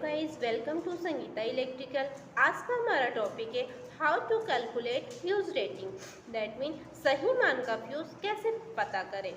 Guys, welcome to Sangeeta electrical. आज का हमारा टॉपिक है how to calculate fuse rating. That mean सही मान का फ्यूज कैसे पता करें।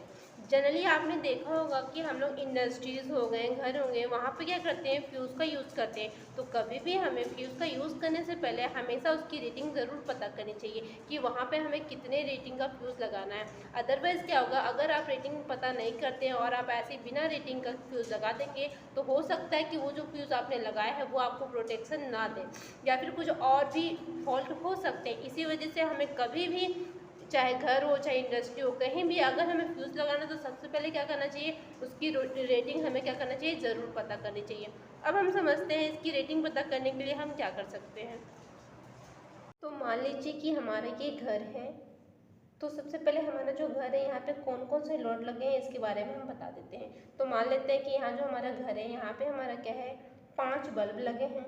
जनरली आपने देखा होगा कि हम लोग इंडस्ट्रीज़ हो गए, घर हो गए, वहाँ पे क्या करते हैं, फ्यूज़ का यूज़ करते हैं। तो कभी भी हमें फ्यूज़ का यूज़ करने से पहले हमेशा उसकी रेटिंग ज़रूर पता करनी चाहिए कि वहाँ पे हमें कितने रेटिंग का फ्यूज़ लगाना है। अदरवाइज़ क्या होगा, अगर आप रेटिंग पता नहीं करते हैं और आप ऐसे बिना रेटिंग का फ्यूज़ लगा देंगे तो हो सकता है कि वो जो फ्यूज़ आपने लगाया है वो आपको प्रोटेक्शन ना दे, या फिर कुछ और भी फॉल्ट हो सकते हैं। इसी वजह से हमें कभी भी, चाहे घर हो चाहे इंडस्ट्री हो, कहीं भी अगर हमें फ्यूज़ लगाना तो सबसे पहले क्या करना चाहिए, उसकी रेटिंग हमें क्या करना चाहिए, ज़रूर पता करनी चाहिए। अब हम समझते हैं इसकी रेटिंग पता करने के लिए हम क्या कर सकते हैं। तो मान लीजिए कि हमारा ये घर है। तो सबसे पहले हमारा जो घर है, यहाँ पे कौन कौन से लोड लगे हैं इसके बारे में हम बता देते हैं। तो मान लेते हैं कि यहाँ जो हमारा घर है, यहाँ पे हमारा क्या है, 5 बल्ब लगे हैं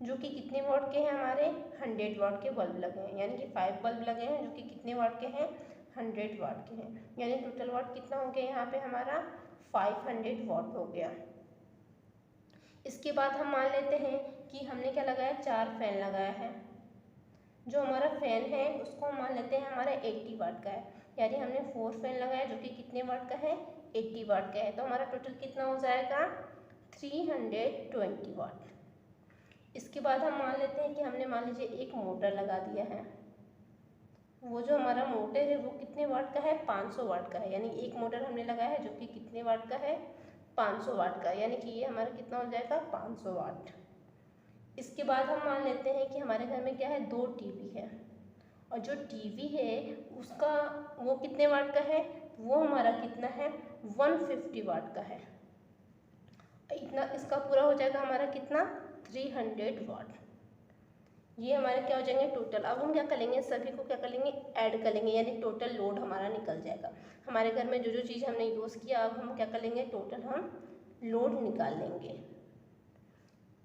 जो कि कितने वाट के हैं, हमारे 100 वाट के बल्ब लगे हैं। यानी कि 5 बल्ब लगे हैं जो कि कितने वाट के हैं, 100 वाट के हैं। यानी टोटल वाट कितना हो गया यहाँ पे हमारा, 500 वाट हो गया। इसके बाद हम मान लेते हैं कि हमने क्या लगाया, 4 फैन लगाया है। जो हमारा फैन है उसको हम मान लेते हैं हमारा 80 वाट का है। यानी हमने 4 फैन लगाया जो कि कितने वाट का है, 80 वाट का है। तो हमारा टोटल कितना हो जाएगा, 320 वाट। इसके बाद हम मान लेते हैं कि हमने मान लीजिए एक मोटर लगा दिया है। वो जो हमारा मोटर है वो कितने वाट का है, 500 वाट का है। यानी एक मोटर हमने लगाया है जो कि कितने वाट का है, 500 वाट का। यानी कि ये हमारा कितना हो जाएगा, 500 वाट। इसके बाद हम मान लेते हैं कि हमारे घर में क्या है, 2 टीवी है। और जो टीवी है उसका वो कितने वाट का है, वो हमारा कितना है, 150 वाट का है। इतना इसका पूरा हो जाएगा हमारा कितना, 300 वाट। ये हमारे क्या हो जाएंगे टोटल। अब हम क्या करेंगे, सभी को क्या करेंगे, ऐड कर लेंगे। यानी टोटल लोड हमारा निकल जाएगा। हमारे घर में जो जो चीज़ हमने यूज़ किया, अब हम क्या कर लेंगे, टोटल हम लोड निकाल लेंगे।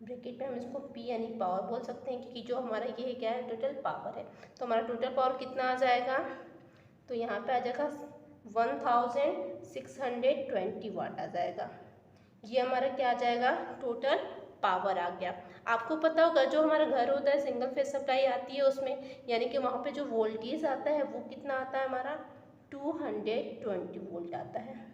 ब्रैकेट में हम इसको P यानी पावर बोल सकते हैं, क्योंकि जो हमारा ये क्या है, टोटल पावर है। तो हमारा टोटल पावर कितना आ जाएगा, तो यहाँ पे आ जाएगा 1620 वाट आ जाएगा। ये हमारा क्या आ जाएगा, टोटल पावर आ गया। आपको पता होगा जो हमारा घर होता है, सिंगल फेज सप्लाई आती है उसमें, यानी कि वहाँ पे जो वोल्टेज आता है वो कितना आता है हमारा, 220 वोल्ट आता है।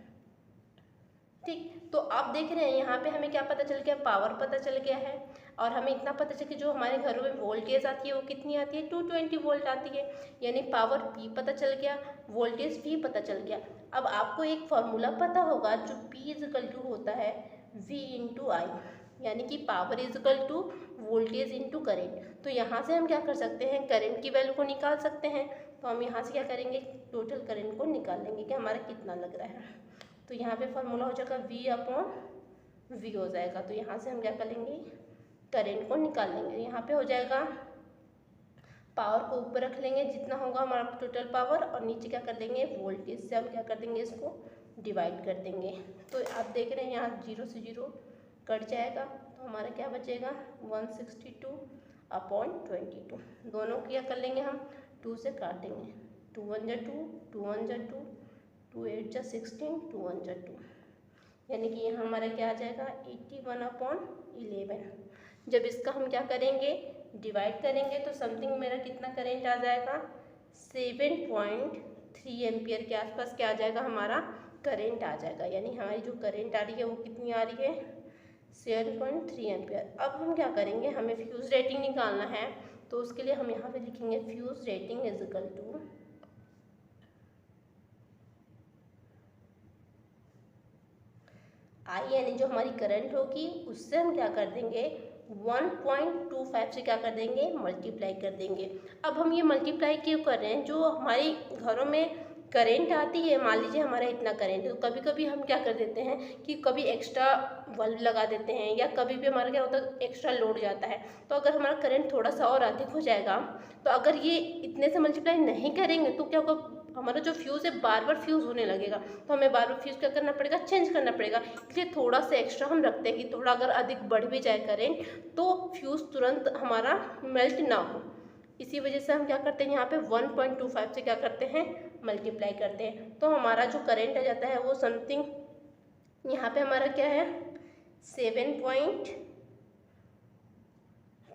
ठीक, तो आप देख रहे हैं यहाँ पे हमें क्या पता चल गया, पावर पता चल गया है। और हमें इतना पता चल कि जो हमारे घरों में वोल्टेज आती है वो कितनी आती है, 220 वोल्ट आती है। यानी पावर P पता चल गया, वोल्टेज V पता चल गया। अब आपको एक फॉर्मूला पता होगा जो P इजकल टू होता है V इंटू आई, यानी कि power equal to voltage into current. तो यहाँ से हम क्या कर सकते हैं, करेंट की वैल्यू को निकाल सकते हैं। तो हम यहाँ से क्या करेंगे, टोटल करेंट को निकाल लेंगे कि हमारा कितना लग रहा है। तो यहाँ पे फॉर्मूला हो जाएगा V/V हो जाएगा। तो यहाँ से हम क्या कर लेंगे, करेंट को निकाल लेंगे। यहाँ पे हो जाएगा, पावर को ऊपर रख लेंगे जितना होगा हमारा टोटल पावर, और नीचे क्या कर देंगे, वोल्टेज से हम क्या कर देंगे, इसको डिवाइड कर देंगे। तो आप देख रहे हैं यहाँ 0 से 0 कट जाएगा। तो हमारा क्या बचेगा, 162/22। दोनों को क्या कर लेंगे, हम 2 से काटेंगे। 2 1 जा 2, 2 1 जा 2, 2 8 जा 16, 2 1 जा 2। यानी कि यहाँ हमारा क्या आ जाएगा, 81/11। जब इसका हम क्या करेंगे, डिवाइड करेंगे, तो समथिंग मेरा कितना करेंट आ जाएगा, 7.3 एम्पियर के आसपास क्या आ जाएगा, हमारा करेंट आ जाएगा। यानी हमारी जो करेंट आ रही है वो कितनी आ रही है, 7.3 एम्पियर। अब हम क्या करेंगे, हमें फ्यूज़ रेटिंग निकालना है। तो उसके लिए हम यहाँ पे लिखेंगे fuse rating is equal to I, यानी जो हमारी करंट होगी उससे हम क्या कर देंगे, 1.25 से क्या कर देंगे, मल्टीप्लाई कर देंगे। अब हम ये मल्टीप्लाई क्यों कर रहे हैं, जो हमारी घरों में करेंट आती है, मान लीजिए हमारा इतना करेंट है, तो कभी कभी हम क्या कर देते हैं कि कभी एक्स्ट्रा बल्ब लगा देते हैं, या कभी भी हमारा क्या होता है, एक्स्ट्रा लोड जाता है। तो अगर हमारा करंट थोड़ा सा और अधिक हो जाएगा, तो अगर ये इतने से मल्टीप्लाई नहीं करेंगे तो क्या होगा, हमारा जो फ्यूज़ है बार बार फ्यूज़ होने लगेगा। तो हमें बार बार फ्यूज़ क्या करना पड़ेगा, चेंज करना पड़ेगा। इसलिए थोड़ा सा एक्स्ट्रा हम रखते हैं कि थोड़ा अगर अधिक बढ़ भी जाए करेंट तो फ्यूज़ तुरंत हमारा मेल्ट ना हो। इसी वजह से हम क्या करते हैं, यहाँ पे 1.25 से क्या करते हैं, मल्टीप्लाई करते हैं। तो हमारा जो करेंट आ जाता है वो समथिंग यहाँ पे हमारा क्या है, 7.3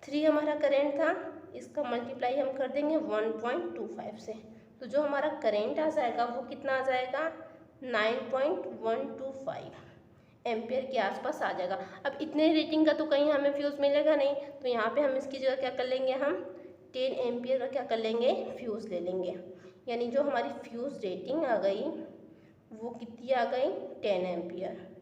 3 हमारा करंट था, इसका मल्टीप्लाई हम कर देंगे 1.25 से, तो जो हमारा करंट आ जाएगा वो कितना आ जाएगा 9.125 एम्पियर के आसपास आ जाएगा। अब इतने रेटिंग का तो कहीं हमें फ्यूज़ मिलेगा नहीं, तो यहाँ पे हम इसकी जगह क्या कर लेंगे, हम 10 एम्पियर का क्या कर लेंगे, फ्यूज़ ले लेंगे। यानी जो हमारी फ्यूज़ रेटिंग आ गई वो कितनी आ गई 10 एम्पियर।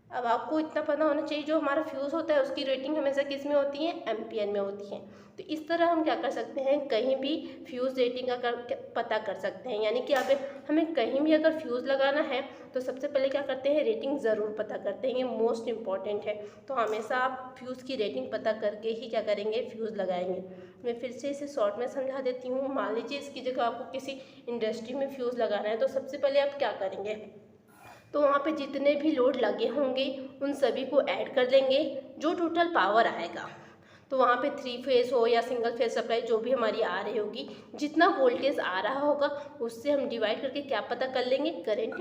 अब आपको इतना पता होना चाहिए जो हमारा फ्यूज़ होता है उसकी रेटिंग हमेशा किस में होती है, एम्पियर में होती है। तो इस तरह हम क्या कर सकते हैं, कहीं भी फ्यूज़ रेटिंग का पता कर सकते हैं। यानी कि अब हमें कहीं भी अगर फ्यूज़ लगाना है तो सबसे पहले क्या करते हैं, रेटिंग ज़रूर पता करते हैं, ये मोस्ट इम्पॉर्टेंट है। तो हमेशा आप फ्यूज़ की रेटिंग पता करके ही क्या करेंगे, फ्यूज़ लगाएंगे। मैं फिर से इसे शॉर्ट में समझा देती हूँ। मान लीजिए इसकी जगह आपको किसी इंडस्ट्री में फ्यूज़ लगाना है, तो सबसे पहले आप क्या करेंगे, तो वहाँ पे जितने भी लोड लगे होंगे उन सभी को ऐड कर देंगे, जो टोटल पावर आएगा। तो वहाँ पे 3 फेज़ हो या सिंगल फेज़ सप्लाई जो भी हमारी आ रही होगी, जितना वोल्टेज आ रहा होगा उससे हम डिवाइड करके क्या पता कर लेंगे, करंट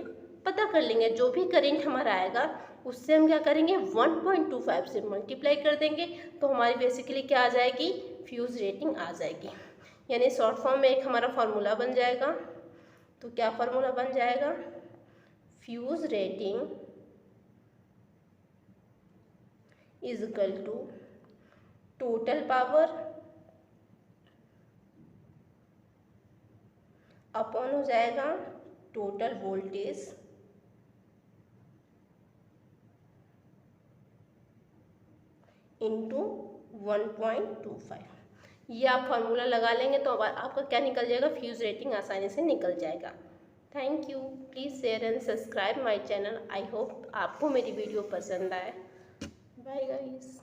पता कर लेंगे। जो भी करंट हमारा आएगा उससे हम क्या करेंगे, 1.25 से मल्टीप्लाई कर देंगे, तो हमारी बेसिकली क्या आ जाएगी, फ्यूज़ रेटिंग आ जाएगी। यानी शॉर्ट फॉर्म में एक हमारा फार्मूला बन जाएगा। तो क्या फार्मूला बन जाएगा, fuse rating is equal to total power upon हो जाएगा टोटल वोल्टेज इंटू 1.25। ये आप फार्मूला लगा लेंगे तो आपका क्या निकल जाएगा, फ्यूज़ रेटिंग आसानी से निकल जाएगा। Thank you. Please share and subscribe my channel. I hope आपको मेरी वीडियो पसंद आए। Bye guys.